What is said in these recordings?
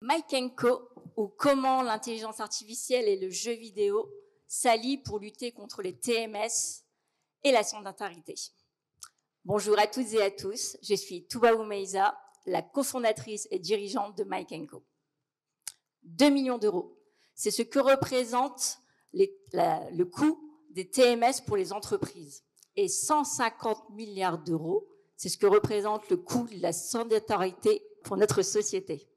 Mike & Co, ou comment l'intelligence artificielle et le jeu vidéo s'allient pour lutter contre les TMS et la sédentarité. Bonjour à toutes et à tous, je suis Touba Oumeïza, la cofondatrice et dirigeante de Mike & Co. 2 millions d'euros, c'est ce que représente le coût des TMS pour les entreprises. Et 150 milliards d'euros, c'est ce que représente le coût de la sédentarité pour notre société.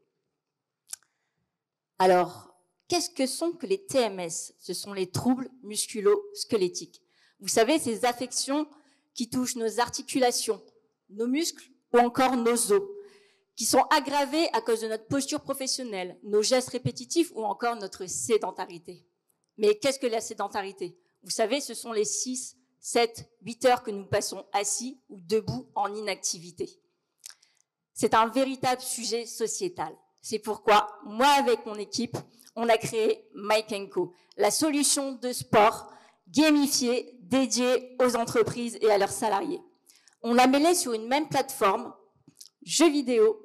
Alors, qu'est-ce que sont que les TMS? Ce sont les troubles musculo-squelettiques. Vous savez, ces affections qui touchent nos articulations, nos muscles ou encore nos os, qui sont aggravées à cause de notre posture professionnelle, nos gestes répétitifs ou encore notre sédentarité. Mais qu'est-ce que la sédentarité? Vous savez, ce sont les 6, 7, 8 heures que nous passons assis ou debout en inactivité. C'est un véritable sujet sociétal. C'est pourquoi, moi, avec mon équipe, on a créé Mike & Co, la solution de sport gamifiée, dédiée aux entreprises et à leurs salariés. On l'a mêlé sur une même plateforme, jeux vidéo,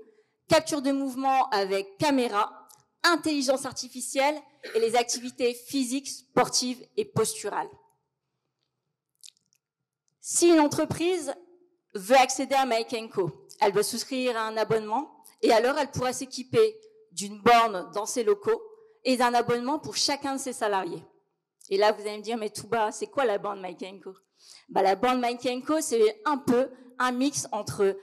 capture de mouvement avec caméra, intelligence artificielle et les activités physiques, sportives et posturales. Si une entreprise veut accéder à Mike & Co, elle doit souscrire à un abonnement et alors elle pourra s'équiper d'une borne dans ses locaux et d'un abonnement pour chacun de ses salariés. Et là, vous allez me dire, mais Touba, c'est quoi la borne Mike & Co? La borne Mike & Co, c'est un peu un mix entre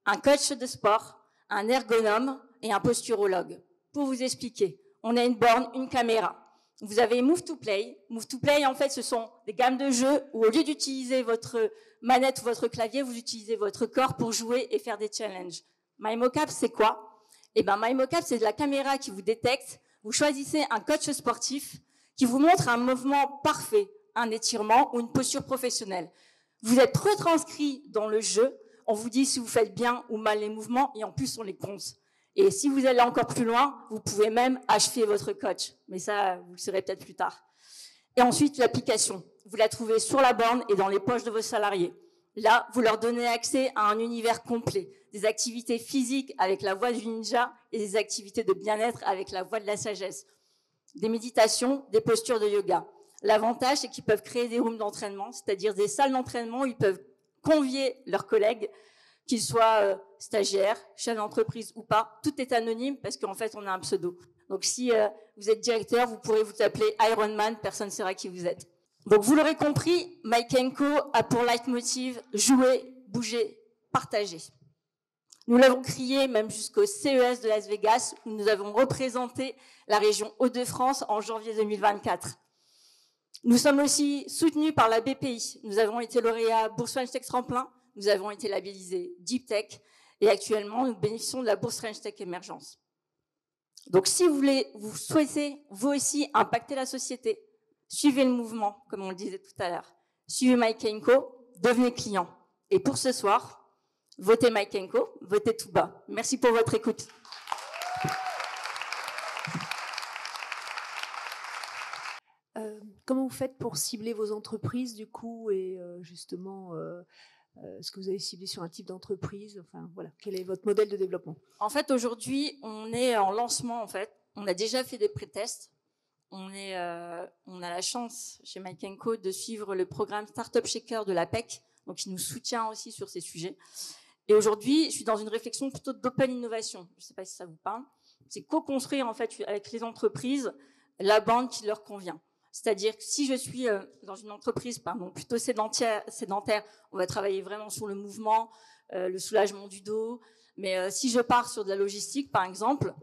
un coach de sport, un ergonome et un posturologue. Pour vous expliquer, on a une borne, une caméra. Vous avez Move to Play. Move to Play, en fait, ce sont des gammes de jeux où au lieu d'utiliser votre manette ou votre clavier, vous utilisez votre corps pour jouer et faire des challenges. MyMocap, c'est quoi? MyMocap, c'est de la caméra qui vous détecte. Vous choisissez un coach sportif qui vous montre un mouvement parfait, un étirement ou une posture professionnelle. Vous êtes retranscrit dans le jeu. On vous dit si vous faites bien ou mal les mouvements et en plus, on les compte. Et si vous allez encore plus loin, vous pouvez même achever votre coach. Mais ça, vous le saurez peut-être plus tard. Et ensuite, l'application. Vous la trouvez sur la borne et dans les poches de vos salariés. Là, vous leur donnez accès à un univers complet. Des activités physiques avec la voix du ninja et des activités de bien-être avec la voix de la sagesse. Des méditations, des postures de yoga. L'avantage, c'est qu'ils peuvent créer des rooms d'entraînement, c'est-à-dire des salles d'entraînement où ils peuvent convier leurs collègues, qu'ils soient stagiaires, chefs d'entreprise ou pas. Tout est anonyme parce qu'en fait, on a un pseudo. Donc, si vous êtes directeur, vous pourrez vous appeler Iron Man, personne ne saura qui vous êtes. Donc, vous l'aurez compris, Mike & Co a pour leitmotiv jouer, bouger, partager. Nous l'avons crié même jusqu'au CES de Las Vegas, où nous avons représenté la région Hauts-de-France en janvier 2024. Nous sommes aussi soutenus par la BPI. Nous avons été lauréats Bourse French Tech Tremplin. Nous avons été labellisés Deep Tech. Et actuellement, nous bénéficions de la Bourse French Tech Émergence. Donc, si vous souhaitez, vous aussi, impacter la société, suivez le mouvement, comme on le disait tout à l'heure. Suivez Mike & Co, devenez client. Et pour ce soir, votez Mike & Co, votez Touba. Merci pour votre écoute. Comment vous faites pour cibler vos entreprises, du coup, et justement, est-ce que vous avez ciblé sur un type d'entreprise? Enfin, voilà, quel est votre modèle de développement? En fait, aujourd'hui, on est en lancement, en fait. On a déjà fait des pré-tests. On a la chance, chez Mike & Co, de suivre le programme Startup Shaker de l'APEC, donc qui nous soutient aussi sur ces sujets. Et aujourd'hui, je suis dans une réflexion plutôt d'open innovation. Je ne sais pas si ça vous parle. C'est co-construire, en fait, avec les entreprises, la bande qui leur convient. C'est-à-dire que si je suis dans une entreprise plutôt sédentaire, on va travailler vraiment sur le mouvement, le soulagement du dos. Mais si je pars sur de la logistique, par exemple,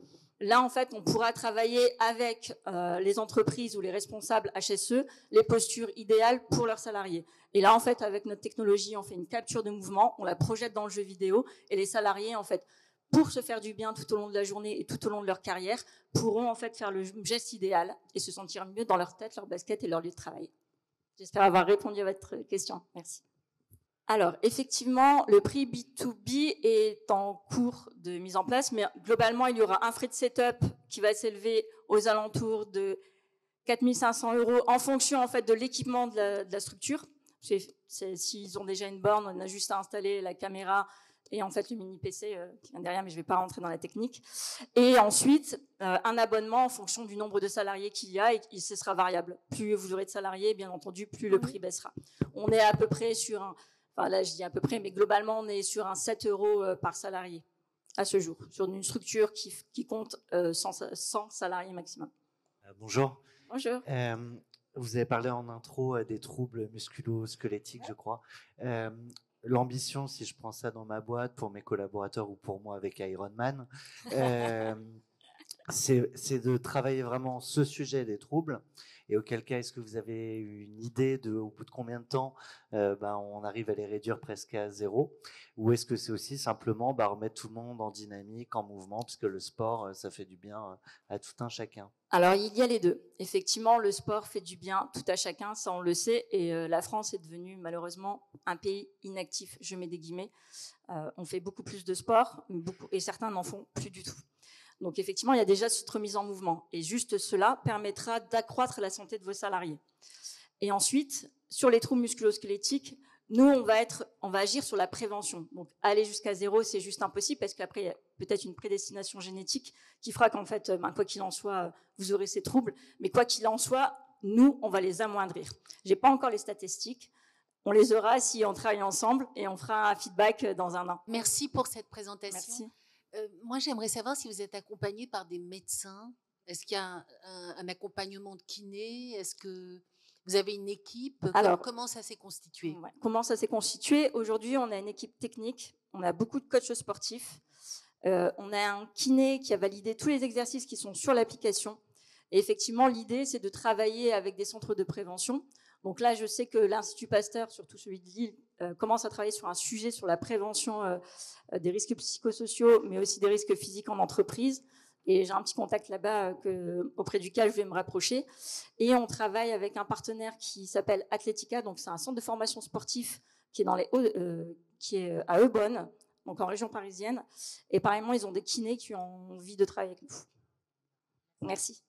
là, en fait, on pourra travailler avec les entreprises ou les responsables HSE, les postures idéales pour leurs salariés. Et là, en fait, avec notre technologie, on fait une capture de mouvement, on la projette dans le jeu vidéo et les salariés, en fait, pour se faire du bien tout au long de la journée et tout au long de leur carrière, pourront en fait faire le geste idéal et se sentir mieux dans leur tête, leur basket et leur lieu de travail. J'espère avoir répondu à votre question. Merci. Alors, effectivement, le prix B2B est en cours de mise en place, mais globalement, il y aura un frais de setup qui va s'élever aux alentours de 4 500 € en fonction en fait de l'équipement de la structure. S'ils ont déjà une borne, on a juste à installer la caméra, et en fait le mini PC qui vient derrière, mais je ne vais pas rentrer dans la technique. Et ensuite, un abonnement en fonction du nombre de salariés qu'il y a, et ce sera variable. Plus vous aurez de salariés, bien entendu, plus le prix baissera. On est à peu près sur enfin là je dis à peu près, mais globalement on est sur un 7 € par salarié à ce jour, sur une structure qui compte 100 salariés maximum. Bonjour. Bonjour. Vous avez parlé en intro des troubles musculo-squelettiques, je crois. L'ambition, si je prends ça dans ma boîte, pour mes collaborateurs ou pour moi avec Ironman, c'est de travailler vraiment ce sujet des troubles. Et auquel cas, est-ce que vous avez une idée au bout de combien de temps on arrive à les réduire presque à zéro? Ou est-ce que c'est aussi simplement remettre tout le monde en dynamique, en mouvement, puisque le sport, ça fait du bien à tout un chacun? Alors, il y a les deux. Effectivement, le sport fait du bien tout à chacun, ça on le sait. Et la France est devenue malheureusement un pays inactif, je mets des guillemets. On fait beaucoup plus de sport, et certains n'en font plus du tout. Donc effectivement, il y a déjà cette remise en mouvement. Et juste cela permettra d'accroître la santé de vos salariés. Et ensuite, sur les troubles musculo-squelettiques, nous, on va agir sur la prévention. Donc aller jusqu'à 0, c'est juste impossible parce qu'après, il y a peut-être une prédestination génétique qui fera qu'en fait, quoi qu'il en soit, vous aurez ces troubles. Mais quoi qu'il en soit, nous, on va les amoindrir. J'ai pas encore les statistiques. On les aura si on travaille ensemble et on fera un feedback dans un an. Merci pour cette présentation. Merci. Moi, j'aimerais savoir si vous êtes accompagné par des médecins. Est-ce qu'il y a un accompagnement de kiné? Est-ce que vous avez une équipe? Alors, comment ça s'est constitué? Comment ça s'est constitué? Aujourd'hui, on a une équipe technique. On a beaucoup de coachs sportifs. On a un kiné qui a validé tous les exercices qui sont sur l'application. Et effectivement, l'idée, c'est de travailler avec des centres de prévention. Donc là, je sais que l'Institut Pasteur, surtout celui de Lille, commence à travailler sur un sujet sur la prévention des risques psychosociaux, mais aussi des risques physiques en entreprise. Et j'ai un petit contact là-bas auprès duquel je vais me rapprocher. Et on travaille avec un partenaire qui s'appelle Athletica. Donc c'est un centre de formation sportif qui est qui est à Eubonne, donc en région parisienne. Et pareillement, ils ont des kinés qui ont envie de travailler avec nous. Merci.